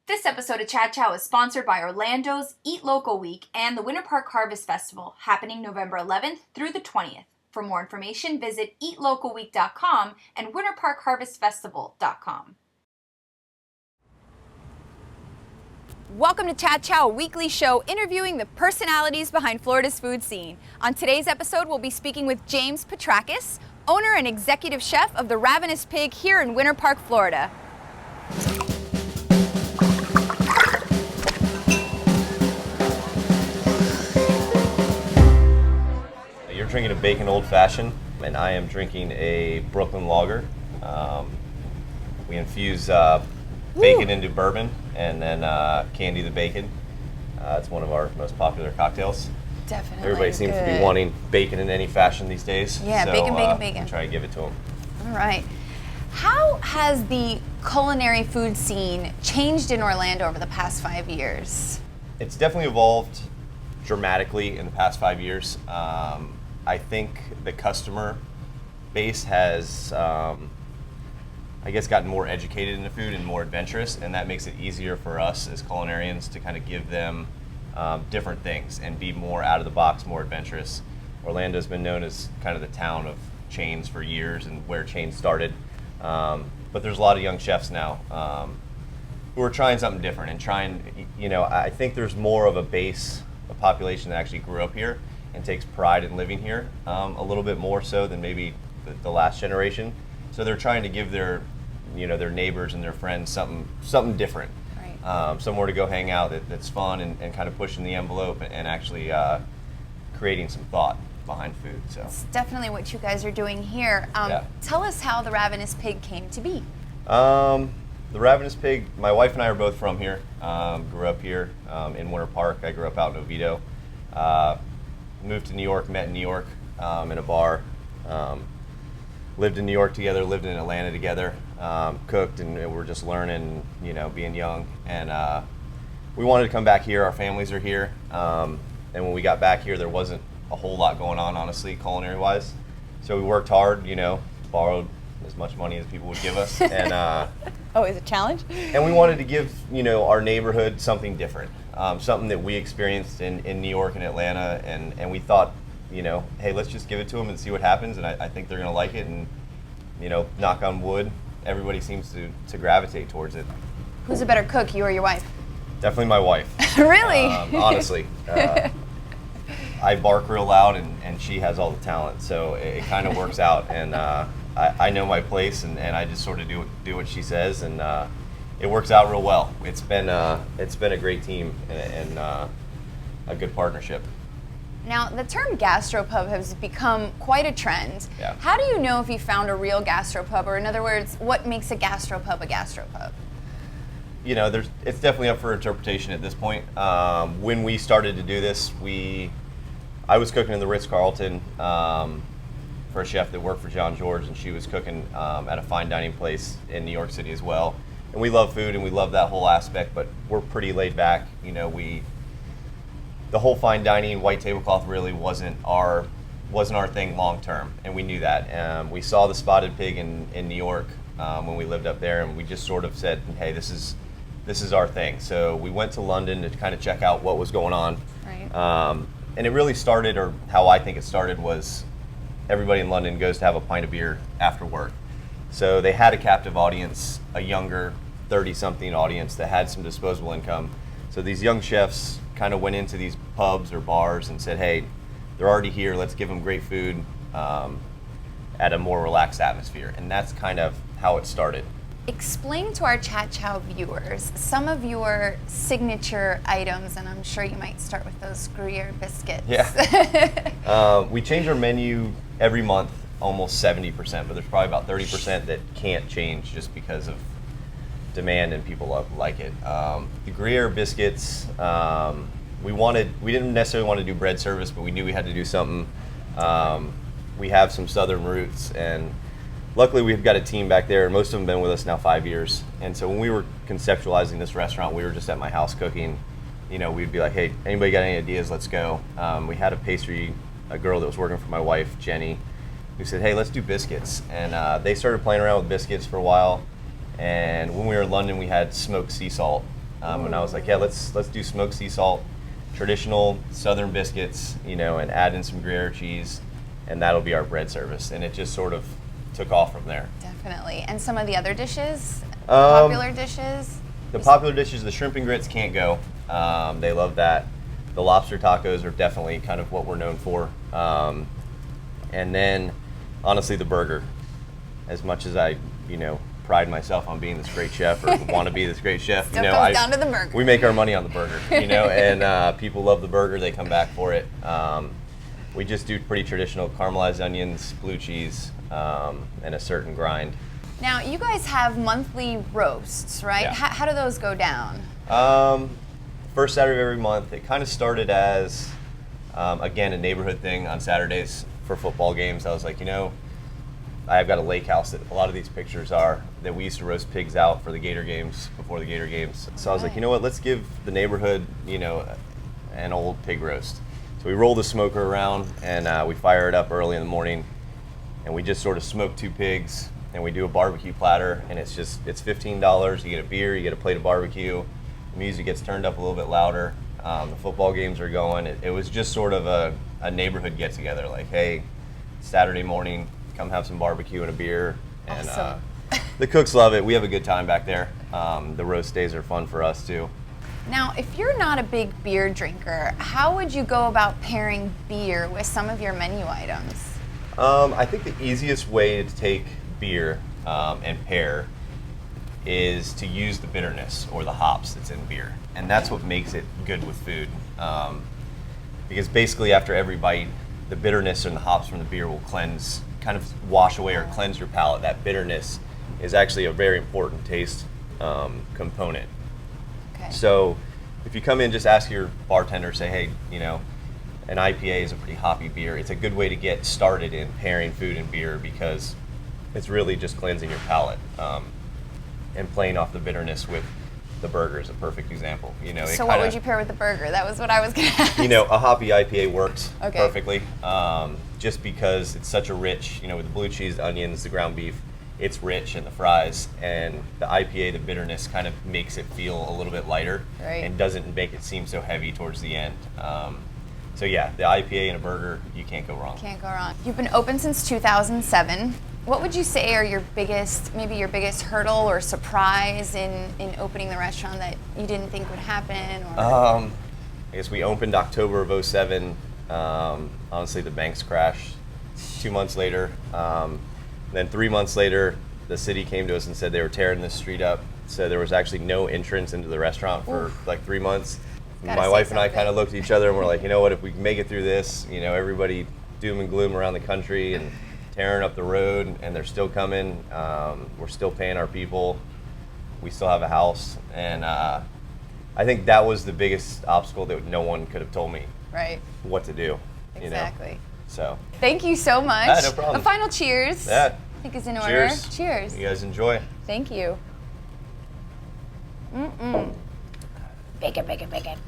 This episode of Chat Chow is sponsored by Orlando's Eat Local Week and the Winter Park Harvest Festival, happening November 11th through the 20th. For more information, visit eatlocalweek.com and winterparkharvestfestival.com. Welcome to Chat Chow, a weekly show interviewing the personalities behind Florida's food scene. On today's episode, we'll be speaking with James Petrakis, owner and executive chef of the Ravenous Pig here in Winter Park, Florida. You're drinking a bacon old fashioned, and I am drinking a Brooklyn lager. We infuse bacon into bourbon and then candy the bacon. It's one of our most popular cocktails. Definitely. Everybody seems to be wanting bacon in any fashion these days. Yeah, so, bacon. I'm trying to give it to them. All right. How has the culinary food scene changed in Orlando over the past 5 years? It's definitely evolved dramatically in the past 5 years. I think the customer base has, I guess, gotten more educated in the food and more adventurous, and that makes it easier for us as culinarians to kind of give them different things and be more out of the box, more adventurous. Orlando's been known as kind of the town of chains for years and where chains started, but there's a lot of young chefs now who are trying something different and trying, I think there's more of a base, a population that actually grew up here and takes pride in living here, a little bit more so than maybe the last generation. So they're trying to give their neighbors and their friends something different, right. Somewhere to go hang out that's fun and kind of pushing the envelope and actually creating some thought behind food. So it's definitely what you guys are doing here. Tell us how the Ravenous Pig came to be. The Ravenous Pig, my wife and I are both from here. Grew up here in Winter Park. I grew up out in Oviedo. Moved to New York, met in New York in a bar. Lived in New York together, lived in Atlanta together, cooked, and we're just learning, being young. And we wanted to come back here. Our families are here. And when we got back here, there wasn't a whole lot going on, honestly, culinary-wise. So we worked hard, borrowed as much money as people would give us. And is it a challenge? And we wanted to give, our neighborhood something different. Something that we experienced in New York and Atlanta, and we thought, hey, let's just give it to them and see what happens, and I think they're going to like it, and, knock on wood, everybody seems to gravitate towards it. Who's a better cook, you or your wife? Definitely my wife. Really? Honestly. I bark real loud, and she has all the talent, so it kind of works out, and I know my place, and I just sort of do what she says, and it works out real well. It's been a great team and a good partnership. Now, the term gastropub has become quite a trend. Yeah. How do you know if you found a real gastropub, or in other words, what makes a gastropub a gastropub? It's definitely up for interpretation at this point. When we started to do this, I was cooking in the Ritz-Carlton for a chef that worked for John George, and she was cooking at a fine dining place in New York City as well. And we love food and we love that whole aspect, but we're pretty laid back. The whole fine dining, white tablecloth really wasn't our thing long term, and we knew that. We saw the Spotted Pig in New York when we lived up there, and we just sort of said, hey, this is our thing. So we went to London to kind of check out what was going on. Right. And it really started, or how I think it started, was everybody in London goes to have a pint of beer after work. So they had a captive audience, a younger 30-something audience that had some disposable income. So these young chefs kind of went into these pubs or bars and said, hey, they're already here, let's give them great food at a more relaxed atmosphere. And that's kind of how it started. Explain to our Chat Chow viewers some of your signature items, and I'm sure you might start with those Gruyere biscuits. Yeah. We change our menu every month, almost 70%, but there's probably about 30% that can't change just because of demand and people like it. The Gruyere biscuits, we didn't necessarily want to do bread service, but we knew we had to do something. We have some southern roots, and luckily we've got a team back there. Most of them have been with us now 5 years. And so when we were conceptualizing this restaurant, we were just at my house cooking. We'd be like, hey, anybody got any ideas? Let's go. We had a girl that was working for my wife, Jenny, who said, hey, let's do biscuits. And they started playing around with biscuits for a while. And when we were in London, we had smoked sea salt And I was like, yeah, let's do smoked sea salt, traditional Southern biscuits, and add in some Gruyere cheese, and that'll be our bread service. And it just sort of took off from there. Definitely. And some of the other dishes, popular dishes? The popular dishes, the shrimp and grits can't go. They love that. The lobster tacos are definitely kind of what we're known for. And then, honestly, the burger. As much as I, pride myself on being this great chef or want to be this great chef, Still comes down to the burger. We make our money on the burger, and people love the burger. They come back for it. We just do pretty traditional caramelized onions, blue cheese, and a certain grind. Now, you guys have monthly roasts, right? Yeah. How do those go down? First Saturday of every month. It kind of started as, again, a neighborhood thing on Saturdays for football games. I was like, I've got a lake house that a lot of these pictures are that we used to roast pigs out for the Gator games, before the Gator games. So I was like, you know what, let's give the neighborhood, an old pig roast. So we roll the smoker around and we fire it up early in the morning, and we just sort of smoke 2 pigs, and we do a barbecue platter, and it's $15. You get a beer, you get a plate of barbecue, the music gets turned up a little bit louder, the football games are going. It was just sort of a neighborhood get together, like, hey, Saturday morning, come have some barbecue and a beer. And awesome. The cooks love it. We have a good time back there. The roast days are fun for us too. Now, if you're not a big beer drinker, how would you go about pairing beer with some of your menu items? I think the easiest way to take beer and pair is to use the bitterness or the hops that's in beer. And that's what makes it good with food. Because basically after every bite, the bitterness and the hops from the beer will kind of wash away or cleanse your palate. That bitterness is actually a very important taste component. Okay. So if you come in, just ask your bartender, say, hey, an IPA is a pretty hoppy beer. It's a good way to get started in pairing food and beer because it's really just cleansing your palate. And playing off the bitterness with the burger is a perfect example. So what would you pair with the burger? That was what I was going to ask. A hoppy IPA works Okay. perfectly. Just because it's such a rich, with the blue cheese, the onions, the ground beef, it's rich, and the fries, and the IPA, the bitterness kind of makes it feel a little bit lighter, right, and doesn't make it seem so heavy towards the end. So yeah, the IPA and a burger, you can't go wrong. Can't go wrong. You've been open since 2007. What would you say are your biggest hurdle or surprise in opening the restaurant that you didn't think would happen? Or? I guess we opened October of 2007. Honestly, the banks crashed 2 months later. Then 3 months later, the city came to us and said they were tearing this street up. So there was actually no entrance into the restaurant for like 3 months. My wife and I kind of looked at each other and we're like, you know what, if we can make it through this, everybody doom and gloom around the country and tearing up the road, and they're still coming. We're still paying our people. We still have a house. And I think that was the biggest obstacle that no one could have told me what to do. Exactly. So. Thank you so much. No problem. A final cheers. Yeah. I think is in order. Cheers. Cheers. You guys enjoy. Thank you. Bacon, bacon, bacon.